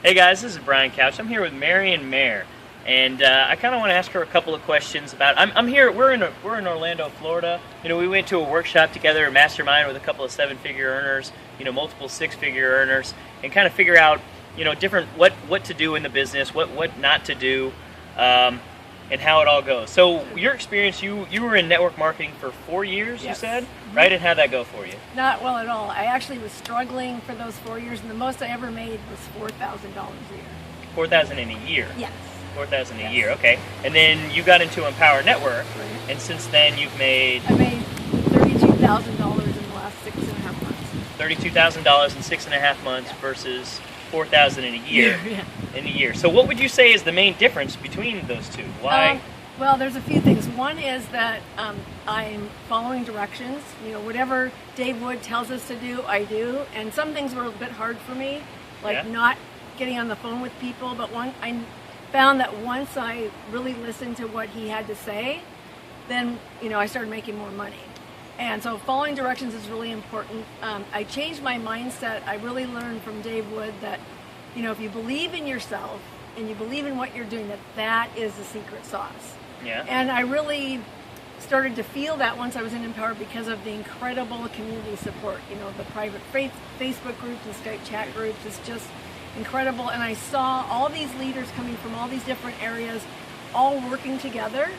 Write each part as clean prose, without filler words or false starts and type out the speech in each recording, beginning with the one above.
Hey guys, this is Brian Couch. I'm here with Marion Mayer, and I kind of want to ask her a couple of questions about. I'm here. We're in Orlando, Florida. You know, we went to a workshop together, a mastermind with a couple of seven-figure earners, multiple six-figure earners, and kind of figure out, different what to do in the business, what not to do, and how it all goes. So your experience, you were in network marketing for 4 years, Yes. you said, right? And how'd that go for you? Not well at all. I actually was struggling for those 4 years, and the most I ever made was $4,000 a year. $4,000 in a year. Yes. 4,000 a Yes. year, okay. And then you got into Empower Network, Right. and since then you've made I made $32,000 in the last 6.5 months. $32,000 in 6.5 months versus 4,000 in a year. Yeah. In a year. So what would you say is the main difference between those two? Why? Well, there's a few things. One is that I'm following directions. Whatever Dave Wood tells us to do, I do. And some things were a bit hard for me, like Yeah. not getting on the phone with people. But I found that once I really listened to what he had to say, then I started making more money. And so following directions is really important. I changed my mindset. I really learned from Dave Wood that if you believe in yourself and you believe in what you're doing, that is the secret sauce. Yeah. And I really started to feel that once I was in Empower because of the incredible community support. The private Facebook groups and Skype chat groups is just incredible. And I saw all these leaders coming from all these different areas, all working together,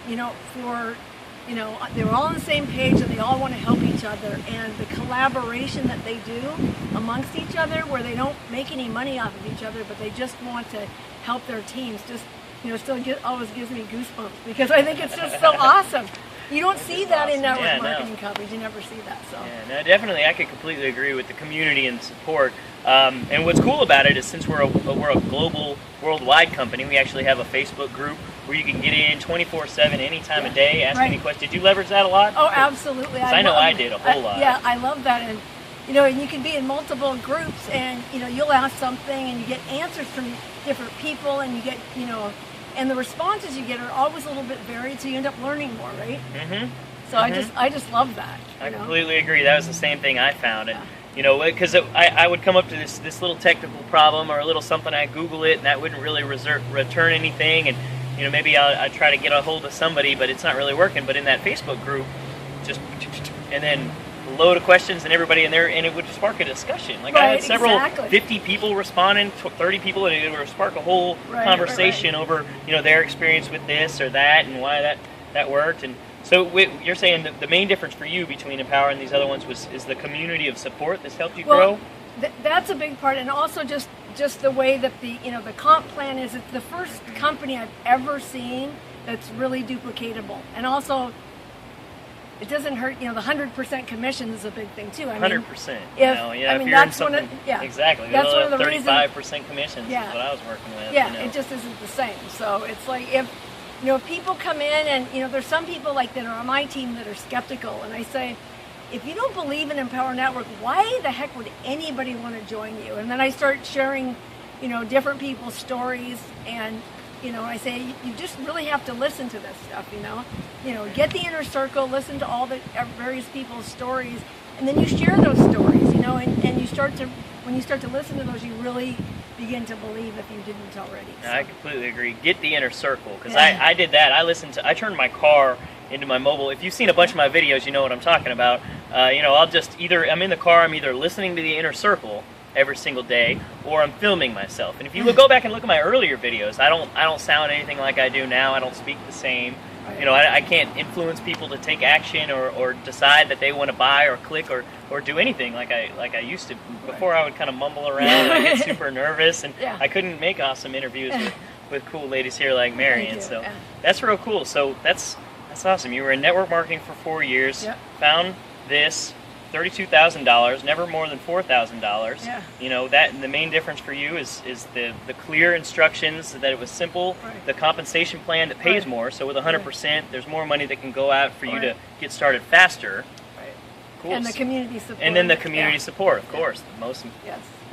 they were all on the same page and they all want to help each other. And the collaboration that they do amongst each other, where they don't make any money off of each other, but they just want to help their teams, always gives me goosebumps because I think it's just so awesome. You don't see that in network marketing companies. You never see that. So. Yeah, no, definitely. I could completely agree with the community and support. And what's cool about it is since we're a global, worldwide company, we actually have a Facebook group where you can get in 24/7, any time of day, ask any question. Did you leverage that a lot? Oh, absolutely. I know I did a whole lot. Yeah, I love that. And and you can be in multiple groups, and you'll ask something, and you get answers from different people, and you get and the responses you get are always a little bit varied, so you end up learning more, right? Mm-hmm. So I just love that. I completely agree. That was the same thing I found. And, because I would come up to this little technical problem or a little something, I'd Google it, and that wouldn't really return anything. And, maybe I'd try to get a hold of somebody, but it's not really working. But in that Facebook group, and then a load of questions and everybody in there, and it would spark a discussion. Like I had several 50 people responding, 30 people, and it would spark a whole conversation over, their experience with this or that and why that worked. And so you're saying that the main difference for you between Empower and these other ones is the community of support that's helped you grow? That's a big part, and also just the way that the comp plan is. It's the first company I've ever seen that's really duplicatable, and also it doesn't hurt. The 100% commission is a big thing too. 100%. If you're in something, exactly. That's one of the 35% commissions is what I was working with. Yeah, it just isn't the same. So it's like if people come in and there's some people that are on my team that are skeptical, and I say, if you don't believe in Empower Network, why the heck would anybody want to join you? And then I start sharing, different people's stories, and I say you just really have to listen to this stuff. Get the inner circle, listen to all the various people's stories, and then you share those stories. And you start to when you start to listen to those, you really begin to believe if you didn't already. So. I completely agree. Get the inner circle, because I did that. I turned my car into my mobile. If you've seen a bunch of my videos, you know what I'm talking about. I'll just I'm in the car, I'm either listening to the inner circle every single day, or I'm filming myself. And if you go back and look at my earlier videos, I don't sound anything like I do now. I don't speak the same. I can't influence people to take action or decide that they want to buy or click or do anything like I used to. Before I would kind of mumble around and I get super nervous, and I couldn't make awesome interviews with cool ladies here like Marion. So that's real cool. So that's awesome. You were in network marketing for 4 years, found this $32,000, never more than $4,000. Yeah. That the main difference for you is the clear instructions, that it was simple, the compensation plan that pays more. So with 100%, there's more money that can go out for you to get started faster. Right. Cool. And the community support. And then the community support, of course, the most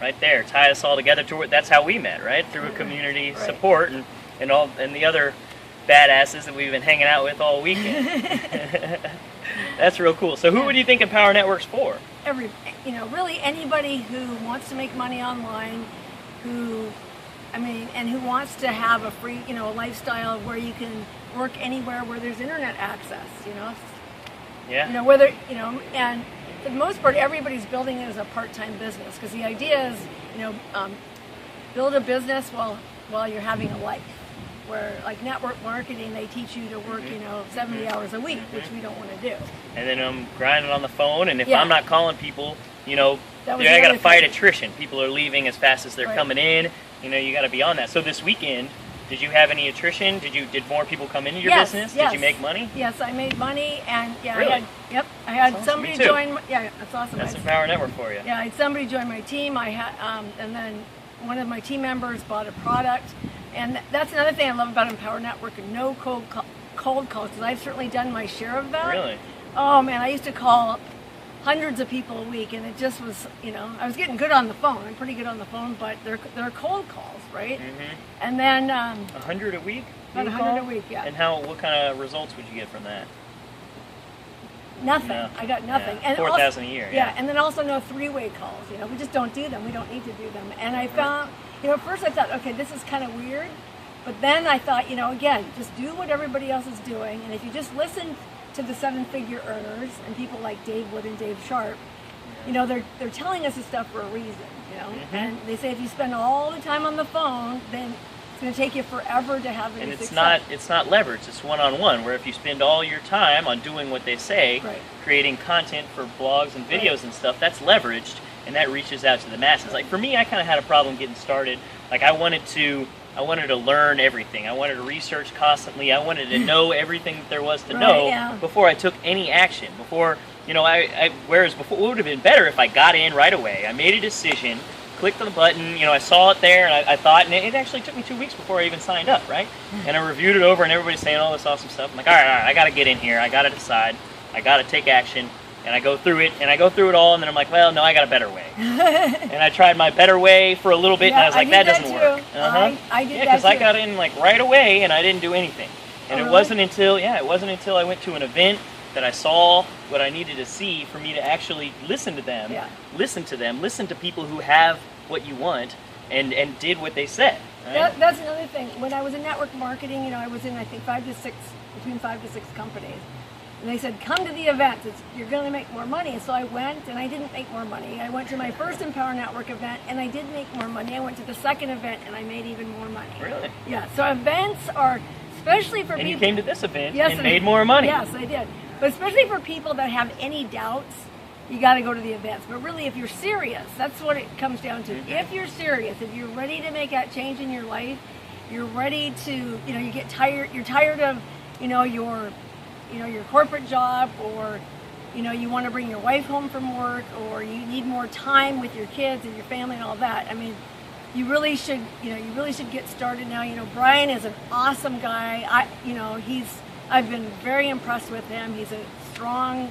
right there, tie us all together to that's how we met, right? Through a community support and the other badasses that we've been hanging out with all weekend. That's real cool. So who would you think Empower Network's for? Really anybody who wants to make money online, who, I mean, and who wants to have a free, you know, a lifestyle where you can work anywhere where there's internet access, you know. Yeah. You know, whether, you know, and for the most part, everybody's building it as a part-time business, because the idea is, you know, build a business while you're having a life. Where, like network marketing, they teach you to work, you know, 70 hours a week, which we don't want to do. And then I'm grinding on the phone, and if Yeah. I'm not calling people, you know, That was I the got to other fight thing. attrition. People are leaving as fast as they're Right. coming in. You know, you got to be on that. So this weekend, did you have any attrition? Did more people come into your Yes, business? yes. Did you make money? Yes, I made money, and yeah, Really? I had That's awesome. somebody Me too. join. Yeah, that's awesome. That's I- Empower Network for you. Yeah, I had somebody join my team. I had, and then one of my team members bought a product, and that's another thing I love about Empower Network. No cold calls, because I've certainly done my share of that. Really? Oh man, I used to call hundreds of people a week, and it just was, you know, I was getting good on the phone. I'm pretty good on the phone, but they're cold calls, right? Mm-hmm. And then 100 a week? about you 100 a call? week, yeah. And what kind of results would you get from that? Nothing. No. I got nothing. Yeah. And 4,000 a year. Yeah, and then also no three-way calls. You know, we just don't do them. We don't need to do them. And I found, you know, at first I thought, okay, this is kind of weird. But then I thought, you know, again, just do what everybody else is doing. And if you just listen to the seven-figure earners and people like Dave Wood and Dave Sharp, you know, they're telling us this stuff for a reason, you know. Mm-hmm. And they say if you spend all the time on the phone, then it's going to take you forever to have any And it's success. not leverage. It's one-on-one. Where if you spend all your time on doing what they say, Right. creating content for blogs and videos Right. and stuff, that's leveraged, and that reaches out to the masses. Like for me, I kind of had a problem getting started. Like I wanted to learn everything. I wanted to research constantly. I wanted to know everything that there was to Right, know yeah. before I took any action. Before, you know, whereas before, it would have been better if I got in right away. I made a decision, clicked on the button, you know, I saw it there, and I thought, and it actually took me 2 weeks before I even signed up, right? And I reviewed it over, and everybody's saying all this awesome stuff. I'm like, all right, I got to get in here. I got to decide. I got to take action. And I go through it, all, and then I'm like, well, no, I got a better way. And I tried my better way for a little bit, and Yeah, I was like, I that did doesn't that work. too. I did yeah, that because I too. got in like right away, and I didn't do anything. And Oh, it really? wasn't until I went to an event that I saw what I needed to see for me to actually listen to them, Yeah. listen to people who have what you want, and did what they said. Right? That's another thing. When I was in network marketing, you know, I was in, I think, between 5 to 6 companies. And they said, come to the event. You're going to make more money. So I went, and I didn't make more money. I went to my first Empower Network event, and I did make more money. I went to the second event, and I made even more money. Really? Yeah. So events are, especially for And you people. came to this event Yes, and made more money. Yes, I did. But especially for people that have any doubts, you got to go to the events. But really, if you're serious, that's what it comes down to. Mm-hmm. If you're serious, if you're ready to make that change in your life, you're ready to, you know, you get tired. You're tired of, your corporate job, or, you know, you want to bring your wife home from work, or you need more time with your kids and your family and all that. I mean, you really should get started now. You know, Brian is an awesome guy. I've been very impressed with him. He's a strong,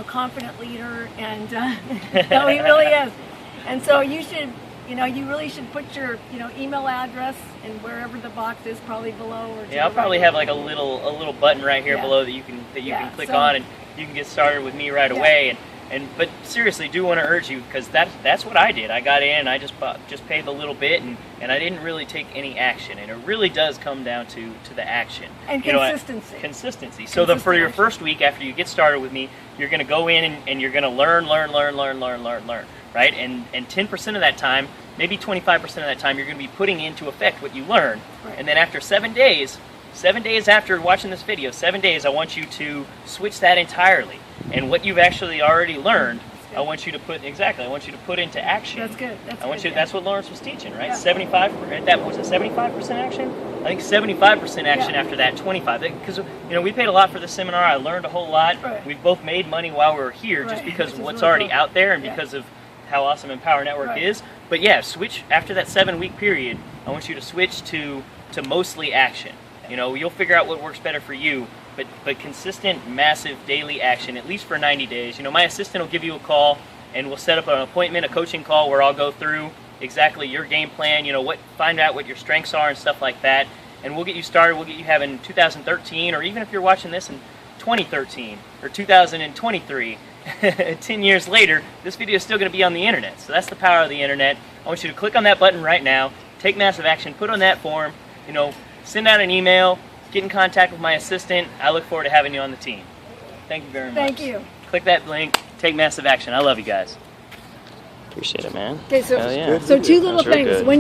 confident leader, and no, he really is. And so you really should put your, email address and wherever the box is, probably below or. Yeah, I'll probably have like a little button right here Yeah. below that you can click so- on, and you can get started with me right Yeah. away. But seriously, do want to urge you, because that's what I did. I got in, and I just paid the little bit, and I didn't really take any action. And it really does come down to the action And consistency. consistency. So for your action. first week after you get started with me, you're going to go in and you're going to learn, right? And 10% of that time, maybe 25% of that time, you're going to be putting into effect what you learn. Right. And then after 7 days after watching this video, 7 days, I want you to switch that entirely. And what you've actually already learned, I want you to put into action. That's good. That's what Lawrence was teaching, right? Yeah. 75%. That was it. 75% action. I think 75% action Yeah. after that. 25. Because we paid a lot for the seminar. I learned a whole lot. Right. We've both made money while we were here, just Right. because Which of is what's really already cool. out there, and Yeah. because of how awesome Empower Network Right. is. But yeah, switch after that 7-week period. I want you to switch to mostly action. You'll figure out what works better for you. But consistent, massive daily action, at least for 90 days. My assistant will give you a call, and we'll set up an appointment, a coaching call, where I'll go through exactly your game plan, find out what your strengths are and stuff like that. And we'll get you started. We'll get you having 2013, or even if you're watching this in 2013 or 2023, 10 years later, this video is still going to be on the internet. So that's the power of the internet. I want you to click on that button right now, take massive action, put on that form, send out an email, get in contact with my assistant. I look forward to having you on the team. Thank you very much. Thank you. Click that link, take massive action. I love you guys. Appreciate it, man. Okay, so, Hell yeah. so two little That's real things. good. When